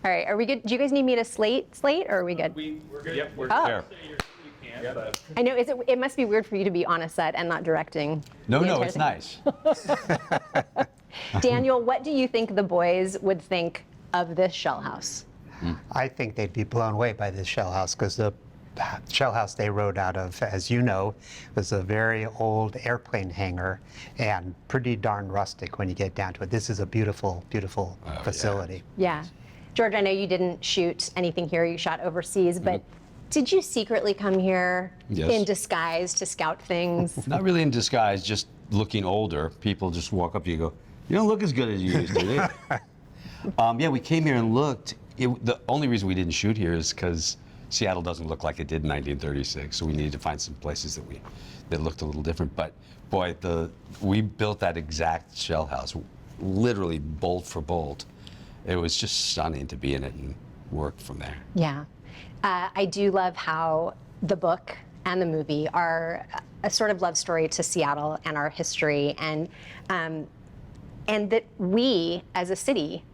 All right, are we good? Do you guys need me to slate, or are we good? We're good. Yep, we're Oh. there. But I know, it must be weird for you to be on a set and not directing. No, the no, entire it's thing. nice. Daniel, what do you think the boys would think of this shell house? I think they'd be blown away by this shell house because the shell house they rode out of, as you know, was a very old airplane hangar and pretty darn rustic when you get down to it. This is a beautiful, beautiful facility. Yeah. George, I know you didn't shoot anything here, you shot overseas, but did you secretly come here Yes. in disguise to scout things? Not really in disguise, just looking older. People just walk up to you and go, "You don't look as good as you used to, do you?" Yeah, we came here and looked. The only reason we didn't shoot here is because Seattle doesn't look like it did in 1936, so we needed to find some places that looked a little different. But boy, we built that exact shell house, literally bolt for bolt. It was just stunning to be in it and work from there. Yeah. I do love how the book and the movie are a sort of love story to Seattle and our history, and that we, as a city,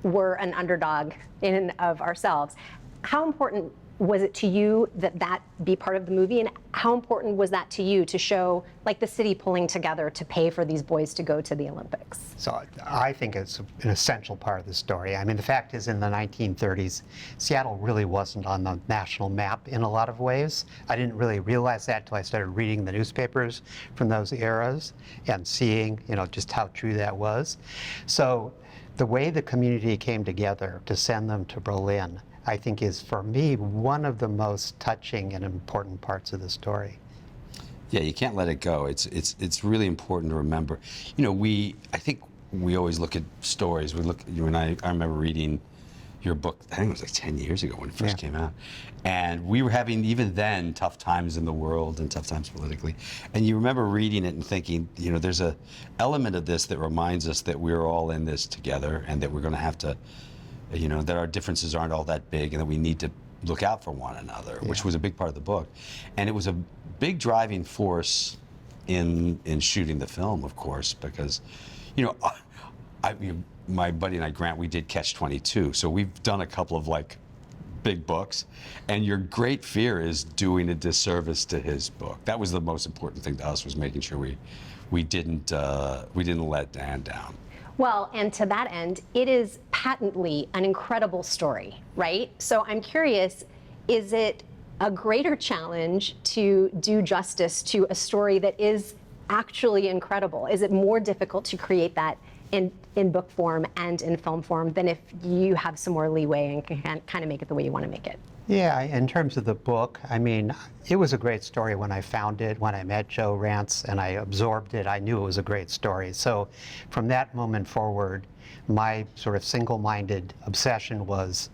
were an underdog in and of ourselves. How important was it to you that be part of the movie, and how important was that to you to show like the city pulling together to pay for these boys to go to the Olympics? So I think it's an essential part of the story. I mean, the fact is in the 1930s, Seattle really wasn't on the national map in a lot of ways. I didn't really realize that until I started reading the newspapers from those eras and seeing, just how true that was. So the way the community came together to send them to Berlin, I think is, for me, one of the most touching and important parts of the story. Yeah, you can't let it go. It's really important to remember. I think we always look at stories. You and I remember reading your book, I think it was like 10 years ago when it first came out. And we were having, even then, tough times in the world and tough times politically. And you remember reading it and thinking, there's an element of this that reminds us that we're all in this together and that we're going to have to, that our differences aren't all that big and that we need to look out for one another, which was a big part of the book. And it was a big driving force in shooting the film, of course, because, my buddy and I, Grant, we did Catch-22, so we've done a couple of big books, and your great fear is doing a disservice to his book. That was the most important thing to us, was making sure we didn't let Dan down. Well, and to that end, it is patently an incredible story, right? So I'm curious, is it a greater challenge to do justice to a story that is actually incredible? Is it more difficult to create that in book form and in film form than if you have some more leeway and can kind of make it the way you want to make it? Yeah, in terms of the book, I mean, it was a great story when I found it, when I met Joe Rance and I absorbed it. I knew it was a great story. So from that moment forward, my sort of single-minded obsession was,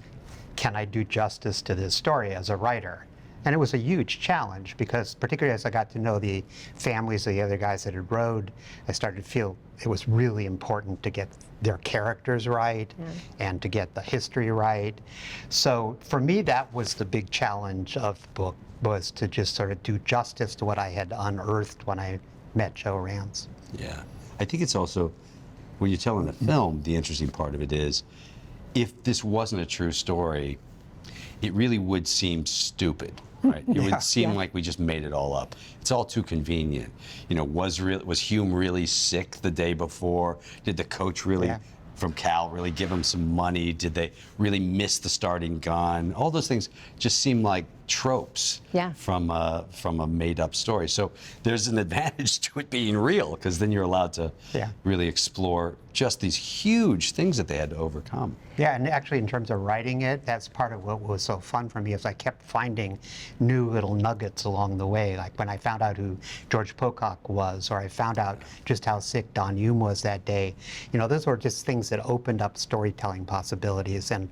can I do justice to this story as a writer? And it was a huge challenge because, particularly as I got to know the families of the other guys that had rowed, I started to feel it was really important to get their characters right and to get the history right. So for me, that was the big challenge of the book, was to just sort of do justice to what I had unearthed when I met Joe Rance. Yeah. I think it's also, when you're telling the film, the interesting part of it is, if this wasn't a true story, it really would seem stupid. Right? It would seem like we just made it all up. It's all too convenient. Was Hume really sick the day before? Did the coach really, from Cal, really give him some money? Did they really miss the starting gun? All those things just seem like tropes from a made-up story. So there's an advantage to it being real, because then you're allowed to really explore just these huge things that they had to overcome. Yeah, and actually in terms of writing it, that's part of what was so fun for me, is I kept finding new little nuggets along the way. Like when I found out who George Pocock was, or I found out just how sick Don Hume was that day. Those were just things that opened up storytelling possibilities. And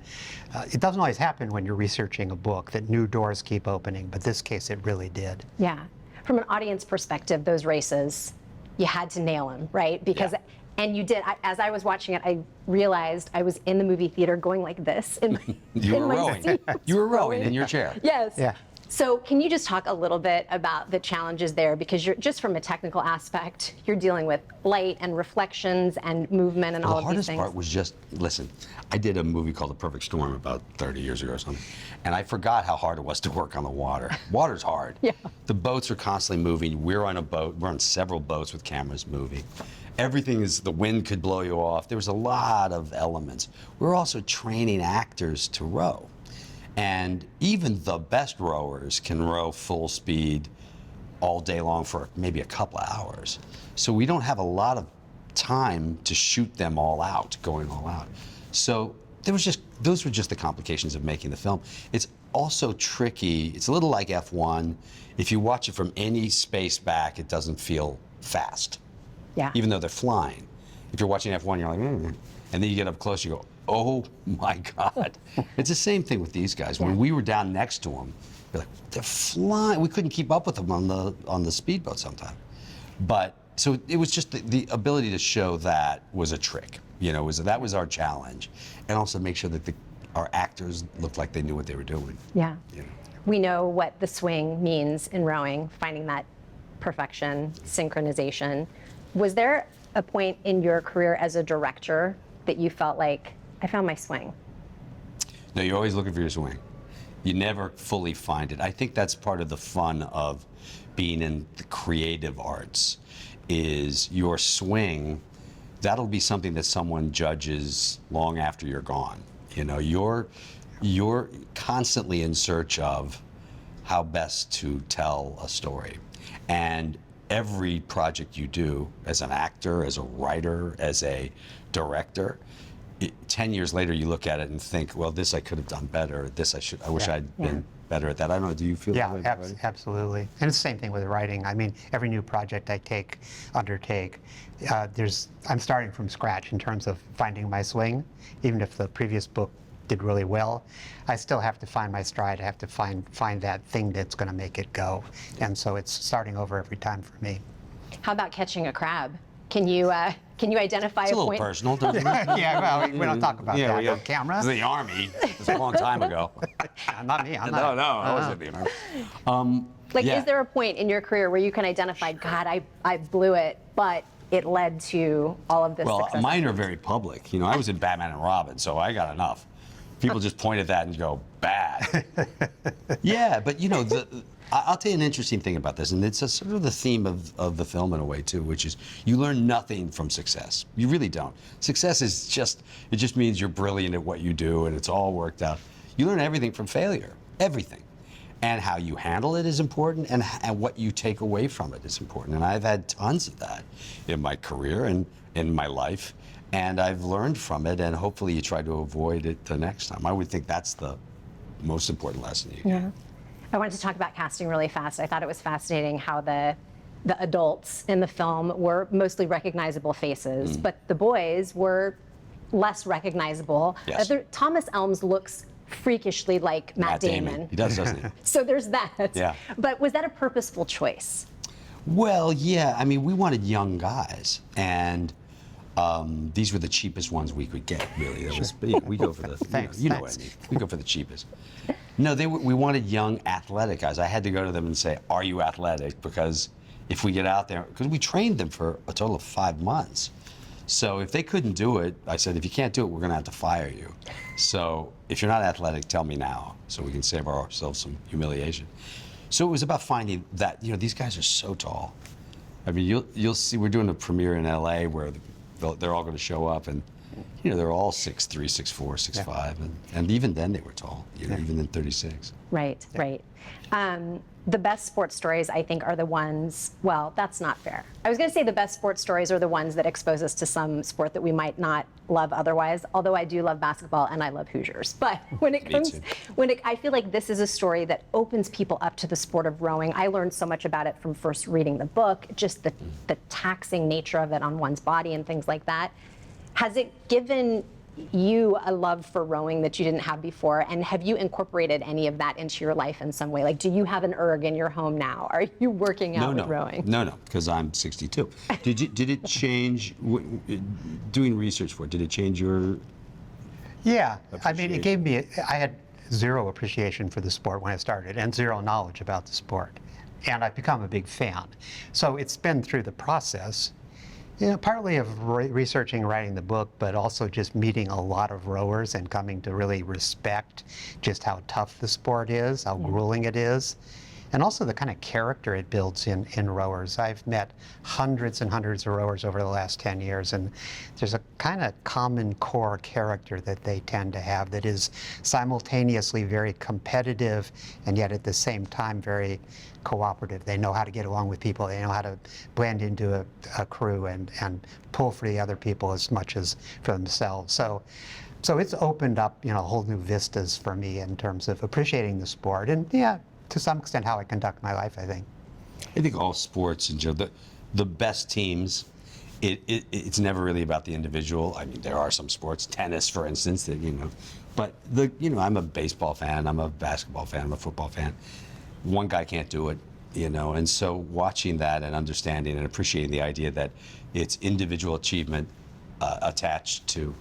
it doesn't always happen when you're researching a book that new doors keep opening, but this case it really did. Yeah. From an audience perspective, those races, you had to nail them, right? Because and you did. As I was watching it, I realized I was in the movie theater going like this in my You were in my rowing. seat. You were rowing in your chair. Yes. Yeah. So can you just talk a little bit about the challenges there? Because you're just from a technical aspect, you're dealing with light and reflections and movement and all The of these hardest things. part was just, listen, I did a movie called The Perfect Storm about 30 years ago or something, and I forgot how hard it was to work on the water. Water's hard. Yeah. The boats are constantly moving. We're on a boat. We're on several boats with cameras moving. Everything is, the wind could blow you off. There was a lot of elements. We're also training actors to row. And even the best rowers can row full speed all day long for maybe a couple of hours. So we don't have a lot of time to shoot them all out, going all out. So those were just the complications of making the film. It's also tricky. It's a little like F1. If you watch it from any space back, it doesn't feel fast. Yeah. Even though they're flying. If you're watching F1, you're like, and then you get up close, you go, oh my God. It's the same thing with these guys. When we were down next to them, you're like, they're flying. We couldn't keep up with them on the speedboat sometimes. But so it was just the ability to show that was a trick. That was our challenge, and also make sure that our actors looked like they knew what they were doing. Yeah. We know what the swing means in rowing, finding that perfection, synchronization. Was there a point in your career as a director that you felt like, I found my swing? No, you're always looking for your swing. You never fully find it. I think that's part of the fun of being in the creative arts, is your swing. That'll be something that someone judges long after you're gone. You're constantly in search of how best to tell a story. And every project you do, as an actor, as a writer, as a director, 10 years later you look at it and think, well, this I could have done better. I wish I'd been better at that. I don't know, do you feel that way? Yeah, absolutely. And it's the same thing with writing. I mean, every new project I undertake, I'm starting from scratch in terms of finding my swing. Even if the previous book did really well, I still have to find my stride. I have to find that thing that's going to make it go. And so it's starting over every time for me. How about catching a crab? Can you identify It's a a little point? personal, doesn't it? Yeah, well, we don't talk about that on camera. The Army. It's a long time ago. Not me. I'm No, not. I wasn't in the Army. Is there a point in your career where you can identify, God, I blew it, but it led to all of this Well, success? mine are very public. I was in Batman and Robin, so I got enough. People just point at that and go, bad. Yeah, but I'll tell you an interesting thing about this, and it's sort of the theme of the film in a way too, which is you learn nothing from success. You really don't. Success is it just means you're brilliant at what you do and it's all worked out. You learn everything from failure, everything. And how you handle it is important, and what you take away from it is important. And I've had tons of that in my career and in my life, and I've learned from it, and hopefully you try to avoid it the next time. I would think that's the most important lesson you get. Yeah. I wanted to talk about casting really fast. I thought it was fascinating how the adults in the film were mostly recognizable faces, but the boys were less recognizable. Yes. Thomas Elmes looks freakishly like Matt Damon. He does, doesn't he? So there's that. Yeah. But was that a purposeful choice? Well, yeah. I mean, we wanted young guys, and these were the cheapest ones we could get. Really, we go for the. Thanks, you know what I mean. We go for the cheapest. No, we wanted young, athletic guys. I had to go to them and say, "Are you athletic?" Because if we get out there, because we trained them for a total of 5 months. So if they couldn't do it, I said, if you can't do it, we're going to have to fire you. So if you're not athletic, tell me now, so we can save ourselves some humiliation. So it was about finding that, these guys are so tall. I mean, you'll see, we're doing a premiere in LA where they're all going to show up, and they're all 6'3", 6'4", 6'5", and even then they were tall, even in 36. Right, right. The best sports stories, I think, are the ones, well, that's not fair. I was going to say the best sports stories are the ones that expose us to some sport that we might not love otherwise, although I do love basketball and I love Hoosiers. But when it comes, I feel like this is a story that opens people up to the sport of rowing. I learned so much about it from first reading the book, just the taxing nature of it on one's body and things like that. Has it given you a love for rowing that you didn't have before, and have you incorporated any of that into your life in some way? Like, do you have an erg in your home now? Are you working out with rowing? No, because I'm 62. Did it change, doing research for it, did it change your... Yeah, I mean, it gave me, I had zero appreciation for the sport when I started and zero knowledge about the sport. And I've become a big fan. So it's been through the process, partly of researching, writing the book, but also just meeting a lot of rowers and coming to really respect just how tough the sport is, how grueling it is, and also the kind of character it builds in rowers. I've met hundreds and hundreds of rowers over the last 10 years, and there's a kind of common core character that they tend to have that is simultaneously very competitive and yet at the same time very cooperative. They know how to get along with people. They know how to blend into a crew and pull for the other people as much as for themselves. So it's opened up, whole new vistas for me in terms of appreciating the sport and, yeah, to some extent how I conduct my life, I think. I think all sports, and Joe, the best teams, it's never really about the individual. I mean, there are some sports, tennis, for instance, that but I'm a baseball fan, I'm a basketball fan, I'm a football fan. One guy can't do it, and so watching that and understanding and appreciating the idea that it's individual achievement attached to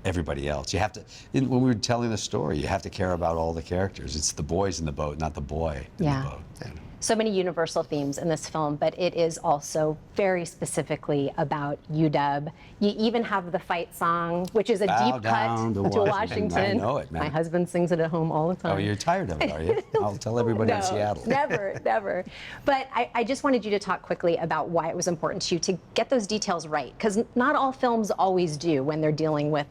everybody else. You have to, when we were telling the story, you have to care about all the characters. It's the boys in the boat, not the boy in the boat. So many universal themes in this film, but it is also very specifically about UW. You even have the fight song, which is a Bow deep down cut to Washington. I know it, man. My husband sings it at home all the time. Oh, you're tired of it, are you? I'll tell everybody in Seattle. Never, never. But I just wanted you to talk quickly about why it was important to you to get those details right, because not all films always do when they're dealing with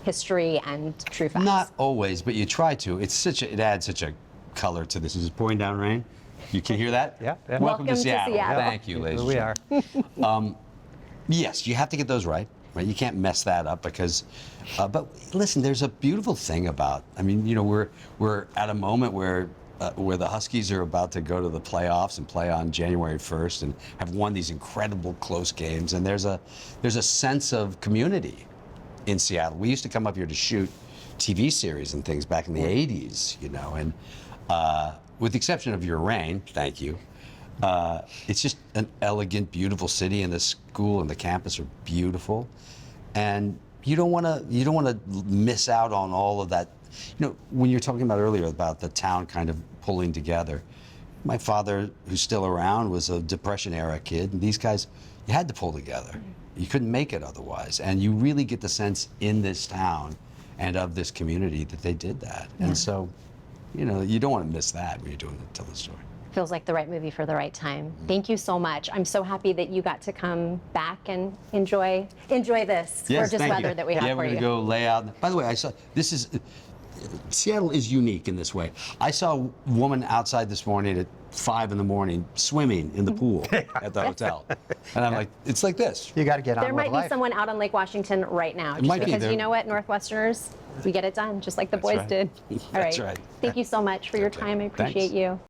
history and true facts. Not always, but you try to. It adds such a color to this. Is it pouring down rain? You can hear that? Yeah. Welcome to Seattle. Thank you, ladies. Here we are. Yes, you have to get those right. You can't mess that up because. But listen, there's a beautiful thing about. I mean, we're at a moment where the Huskies are about to go to the playoffs and play on January 1st and have won these incredible close games. And there's a sense of community in Seattle. We used to come up here to shoot TV series and things back in the 80s, and with the exception of your rain, thank you, it's just an elegant, beautiful city, and the school and the campus are beautiful, and you don't want to miss out on all of that. When you're talking about earlier about the town kind of pulling together, my father, who's still around, was a Depression era kid, and these guys, you had to pull together. You couldn't make it otherwise, and you really get the sense in this town and of this community that they did that. And so, you don't want to miss that when you're telling the story. Feels like the right movie for the right time. Thank you so much. I'm so happy that you got to come back and enjoy this gorgeous weather that we have for you. Yeah, we're gonna go lay out. By the way, I saw Seattle is unique in this way. I saw a woman outside this morning at 5 in the morning swimming in the pool at the hotel. And I'm like, it's like this. You got to get on There with might life. be someone out on Lake Washington right now. Just might be. because you know what, Northwesterners, we get it done, just like the boys right. did. All That's right. right. Thank you so much for your time. I appreciate Thanks. you.